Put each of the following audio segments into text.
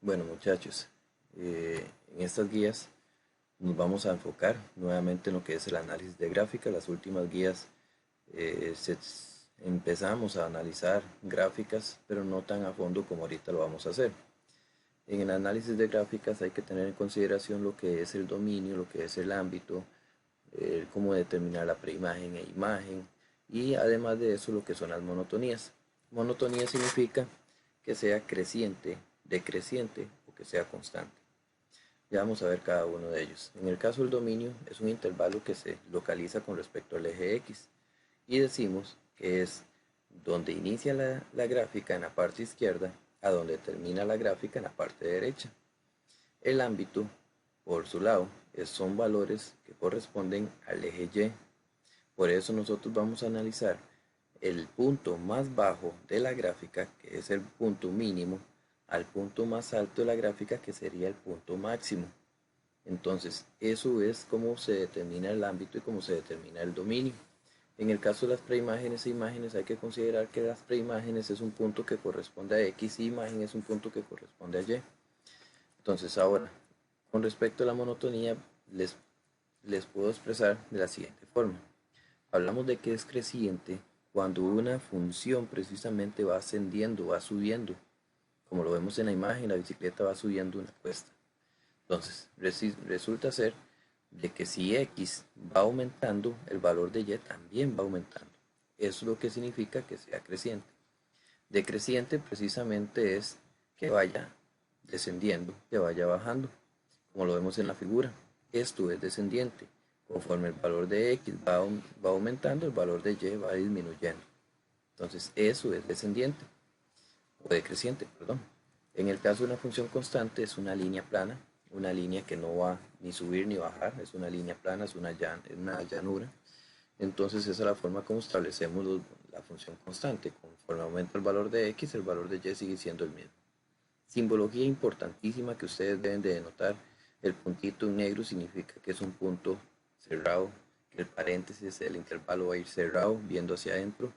Bueno, muchachos, en estas guías nos vamos a enfocar nuevamente en lo que es el análisis de gráfica. Las últimas guías empezamos a analizar gráficas, pero no tan a fondo como ahorita lo vamos a hacer. En el análisis de gráficas hay que tener en consideración lo que es el dominio, lo que es el ámbito, cómo determinar la preimagen e imagen, y además de eso lo que son las monotonías. Monotonía significa que sea creciente, decreciente o que sea constante. Ya vamos a ver cada uno de ellos. En el caso del dominio es un intervalo que se localiza con respecto al eje X y decimos que es donde inicia la gráfica en la parte izquierda a donde termina la gráfica en la parte derecha. El ámbito, por su lado, son valores que corresponden al eje Y. Por eso nosotros vamos a analizar el punto más bajo de la gráfica, que es el punto mínimo, al punto más alto de la gráfica, que sería el punto máximo. Entonces, eso es cómo se determina el ámbito y cómo se determina el dominio. En el caso de las preimágenes e imágenes, hay que considerar que las preimágenes es un punto que corresponde a X y imagen es un punto que corresponde a Y. Entonces, ahora, con respecto a la monotonía, les puedo expresar de la siguiente forma. Hablamos de que es creciente cuando una función precisamente va ascendiendo, va subiendo. Como lo vemos en la imagen, la bicicleta va subiendo una cuesta. Entonces, resulta ser de que si X va aumentando, el valor de Y también va aumentando. Eso es lo que significa que sea creciente. Decreciente precisamente es que vaya descendiendo, que vaya bajando, como lo vemos en la figura. Esto es descendiente. Conforme el valor de X va aumentando, el valor de Y va disminuyendo. Entonces, eso es descendiente, o decreciente, perdón. En el caso de una función constante es una línea plana, una línea que no va ni subir ni bajar, es una línea plana, es una llanura. Entonces esa es la forma como establecemos la función constante. Conforme aumenta el valor de X, el valor de Y sigue siendo el mismo. Simbología importantísima que ustedes deben de denotar. El puntito en negro significa que es un punto cerrado, que el paréntesis, el intervalo va a ir cerrado, viendo hacia adentro.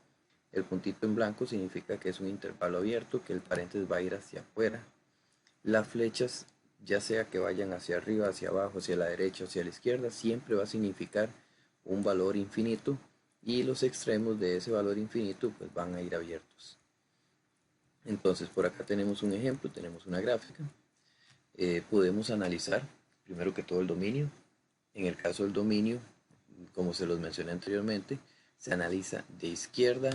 El puntito en blanco significa que es un intervalo abierto, que el paréntesis va a ir hacia afuera. Las flechas, ya sea que vayan hacia arriba, hacia abajo, hacia la derecha o hacia la izquierda, siempre va a significar un valor infinito y los extremos de ese valor infinito pues van a ir abiertos. Entonces por acá tenemos un ejemplo, tenemos una gráfica. Podemos analizar primero que todo el dominio. En el caso del dominio, como se los mencioné anteriormente, se analiza de izquierda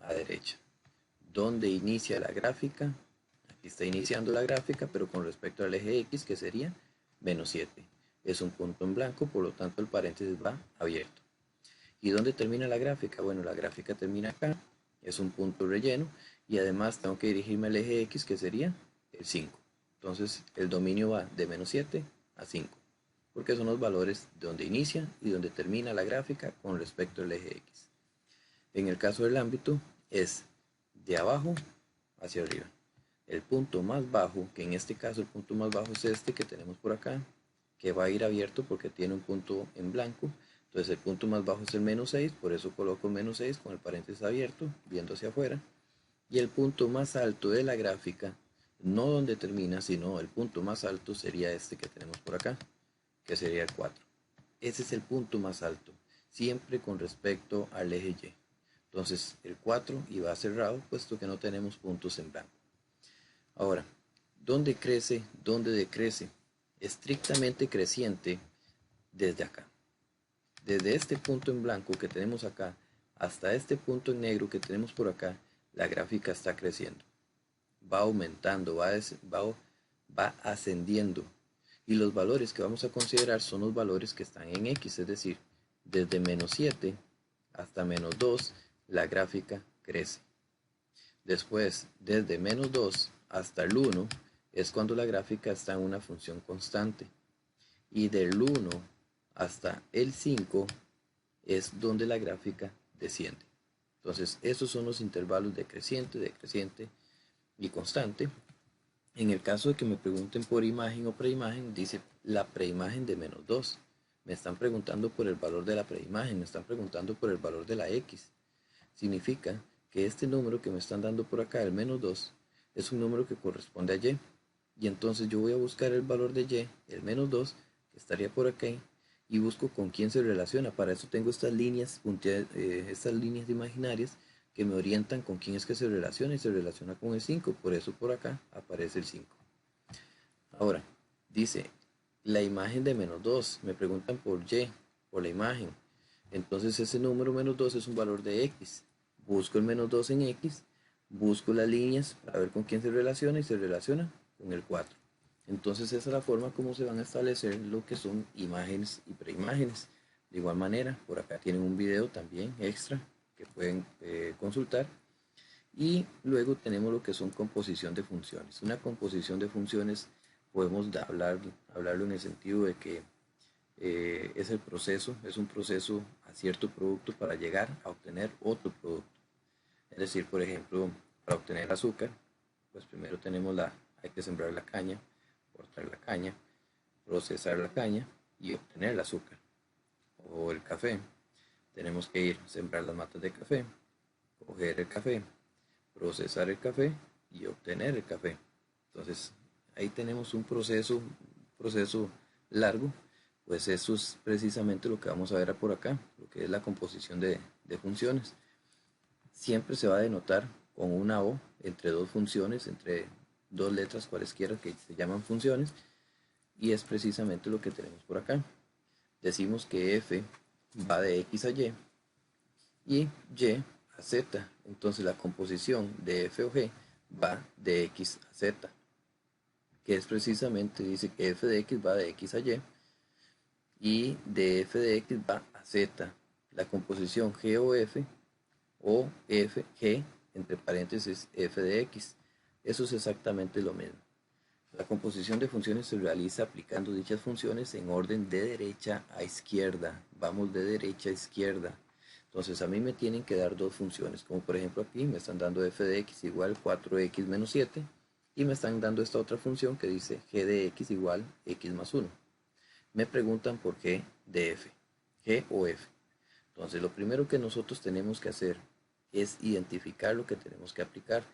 a derecha. Donde inicia la gráfica, aquí está iniciando la gráfica, pero con respecto al eje X, que sería -7. Es un punto en blanco, por lo tanto el paréntesis va abierto. ¿Y dónde termina la gráfica? Bueno, la gráfica termina acá, es un punto relleno, y además tengo que dirigirme al eje X, que sería el 5. Entonces el dominio va de -7 a 5, porque son los valores de donde inicia y donde termina la gráfica con respecto al eje X. En el caso del ámbito es de abajo hacia arriba. El punto más bajo, que en este caso el punto más bajo es este que tenemos por acá, que va a ir abierto porque tiene un punto en blanco. Entonces el punto más bajo es el -6, por eso coloco -6 con el paréntesis abierto, viendo hacia afuera. Y el punto más alto de la gráfica, no donde termina, sino el punto más alto sería este que tenemos por acá, que sería el 4. Ese es el punto más alto, siempre con respecto al eje Y. Entonces el 4 y va cerrado, puesto que no tenemos puntos en blanco. Ahora, ¿dónde crece? ¿Dónde decrece? Estrictamente creciente desde acá. Desde este punto en blanco que tenemos acá hasta este punto en negro que tenemos por acá, la gráfica está creciendo. Va aumentando, va ascendiendo. Y los valores que vamos a considerar son los valores que están en X, es decir, desde -7 hasta -2, la gráfica crece. Después, desde -2 hasta el 1 es cuando la gráfica está en una función constante. Y del 1 hasta el 5 es donde la gráfica desciende. Entonces, esos son los intervalos decreciente y constante. En el caso de que me pregunten por imagen o preimagen, dice la preimagen de -2. Me están preguntando por el valor de la preimagen, me están preguntando por el valor de la X. Significa que este número que me están dando por acá, el -2, es un número que corresponde a Y. y entonces yo voy a buscar el valor de y, el menos 2, que estaría por aquí, y busco con quién se relaciona. Para eso tengo estas líneas, estas líneas imaginarias que me orientan con quién es que se relaciona, y se relaciona con el 5, por eso por acá aparece el 5. Ahora, dice, la imagen de menos 2, me preguntan por y, por la imagen. Entonces ese número menos 2 es un valor de x. Busco el menos 2 en x, busco las líneas para ver con quién se relaciona, y se relaciona con el 4. Entonces esa es la forma como se van a establecer lo que son imágenes y preimágenes. De igual manera, por acá tienen un video también extra que pueden consultar. Y luego tenemos lo que son composición de funciones. Una composición de funciones podemos hablarlo en el sentido de que es el proceso, es un proceso a cierto producto para llegar a obtener otro producto. Es decir, por ejemplo, para obtener azúcar, pues primero hay que sembrar la caña, cortar la caña, procesar la caña y obtener el azúcar. O el café, tenemos que ir a sembrar las matas de café, coger el café, procesar el café y obtener el café. Entonces, ahí tenemos un proceso largo, pues eso es precisamente lo que vamos a ver por acá, lo que es la composición de funciones. Siempre se va a denotar con una O entre dos funciones, entre dos letras cualesquiera que se llaman funciones, y es precisamente lo que tenemos por acá. Decimos que f va de x a y a z. Entonces la composición de f o g va de x a z, que es precisamente, dice que f de x va de x a y de f de x va a z. La composición g o f, g, entre paréntesis, f de x. Eso es exactamente lo mismo. La composición de funciones se realiza aplicando dichas funciones en orden de derecha a izquierda. Vamos de derecha a izquierda. Entonces a mí me tienen que dar dos funciones, como por ejemplo aquí me están dando f de x igual 4x menos 7, y me están dando esta otra función que dice g de x igual x más 1. Me preguntan por qué de f, g o f. Entonces lo primero que nosotros tenemos que hacer es identificar lo que tenemos que aplicar.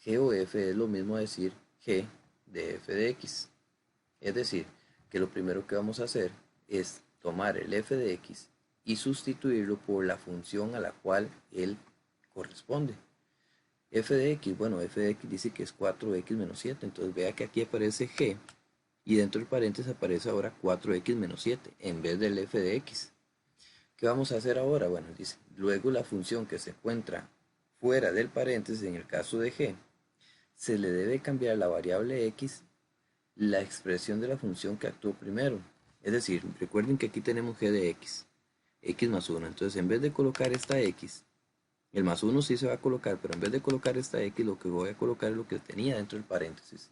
G o f es lo mismo a decir g de f de x. Es decir, que lo primero que vamos a hacer es tomar el f de x y sustituirlo por la función a la cual él corresponde. F de x, bueno, f de x dice que es 4x menos 7, entonces vea que aquí aparece g y dentro del paréntesis aparece ahora 4x menos 7 en vez del f de x. ¿Qué vamos a hacer ahora? Bueno, dice, luego la función que se encuentra fuera del paréntesis, en el caso de g, se le debe cambiar a la variable x la expresión de la función que actuó primero. Es decir, recuerden que aquí tenemos g de x más 1. Entonces, en vez de colocar esta x, el más 1 sí se va a colocar, pero en vez de colocar esta x, lo que voy a colocar es lo que tenía dentro del paréntesis.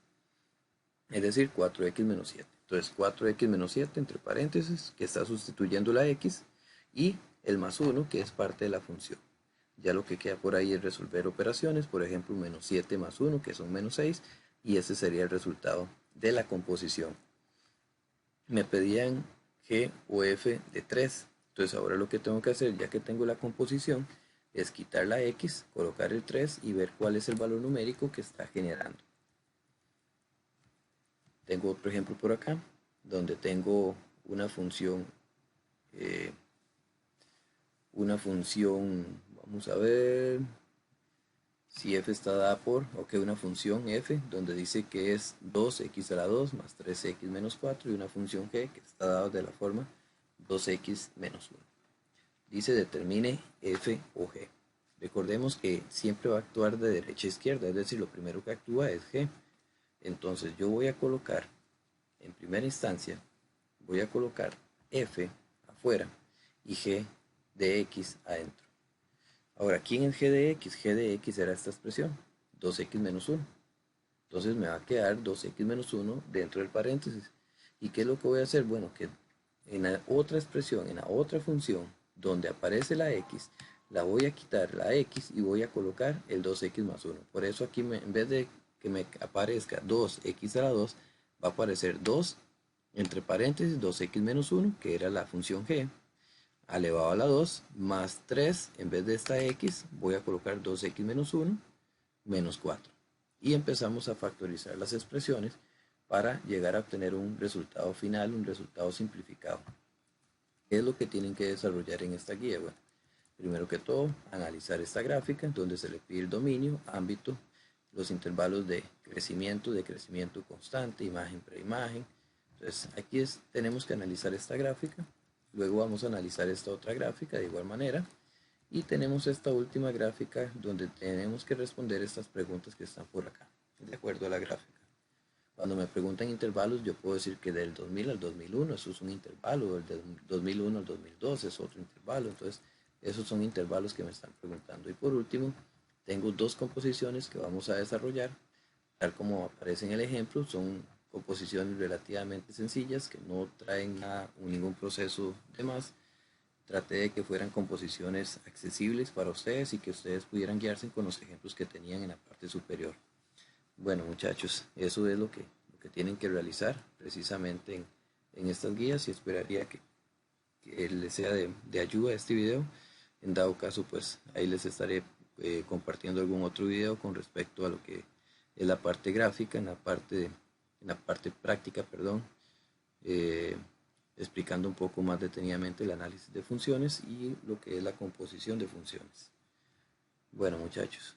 Es decir, 4x menos 7. Entonces, 4x menos 7 entre paréntesis, que está sustituyendo la x, y el más 1, que es parte de la función. Ya lo que queda por ahí es resolver operaciones, por ejemplo, menos 7 más 1, que son menos 6, y ese sería el resultado de la composición. Me pedían g o f de 3, entonces ahora lo que tengo que hacer, ya que tengo la composición, es quitar la x, colocar el 3 y ver cuál es el valor numérico que está generando. Tengo otro ejemplo por acá, donde tengo una función, vamos a ver si f está dada por, una función f, donde dice que es 2x a la 2 más 3x menos 4, y una función g que está dada de la forma 2x menos 1. Dice determine f o g. Recordemos que siempre va a actuar de derecha a izquierda, es decir, lo primero que actúa es g. Entonces yo voy a colocar, en primera instancia, voy a colocar f afuera y g de x adentro. Ahora, ¿quién es g de x? G de x era esta expresión, 2x menos 1. Entonces me va a quedar 2x menos 1 dentro del paréntesis. ¿Y qué es lo que voy a hacer? Bueno, que en la otra expresión, en la otra función, donde aparece la x, la voy a quitar la x y voy a colocar el 2x más 1. Por eso aquí en vez de que me aparezca 2x a la 2, va a aparecer 2 entre paréntesis 2x menos 1, que era la función g, elevado a la 2, más 3, en vez de esta x, voy a colocar 2x menos 1, menos 4. Y empezamos a factorizar las expresiones para llegar a obtener un resultado final, un resultado simplificado. ¿Qué es lo que tienen que desarrollar en esta guía? Bueno, primero que todo, analizar esta gráfica donde se le pide el dominio, ámbito, los intervalos de crecimiento constante, imagen preimagen. Entonces, aquí tenemos que analizar esta gráfica, luego vamos a analizar esta otra gráfica de igual manera, y tenemos esta última gráfica donde tenemos que responder estas preguntas que están por acá, de acuerdo a la gráfica. Cuando me preguntan intervalos, yo puedo decir que del 2000 al 2001, eso es un intervalo, del 2001 al 2002 es otro intervalo, entonces esos son intervalos que me están preguntando. Y por último, tengo dos composiciones que vamos a desarrollar, tal como aparece en el ejemplo, son composiciones relativamente sencillas que no traen ningún proceso de más. Traté de que fueran composiciones accesibles para ustedes y que ustedes pudieran guiarse con los ejemplos que tenían en la parte superior. Bueno, muchachos, eso es lo que tienen que realizar precisamente en estas guías, y esperaría que les sea de ayuda este video. En dado caso, pues ahí les estaré compartiendo algún otro video con respecto a lo que es la parte gráfica, en la parte práctica, perdón, eh, explicando un poco más detenidamente el análisis de funciones y lo que es la composición de funciones. Bueno, muchachos,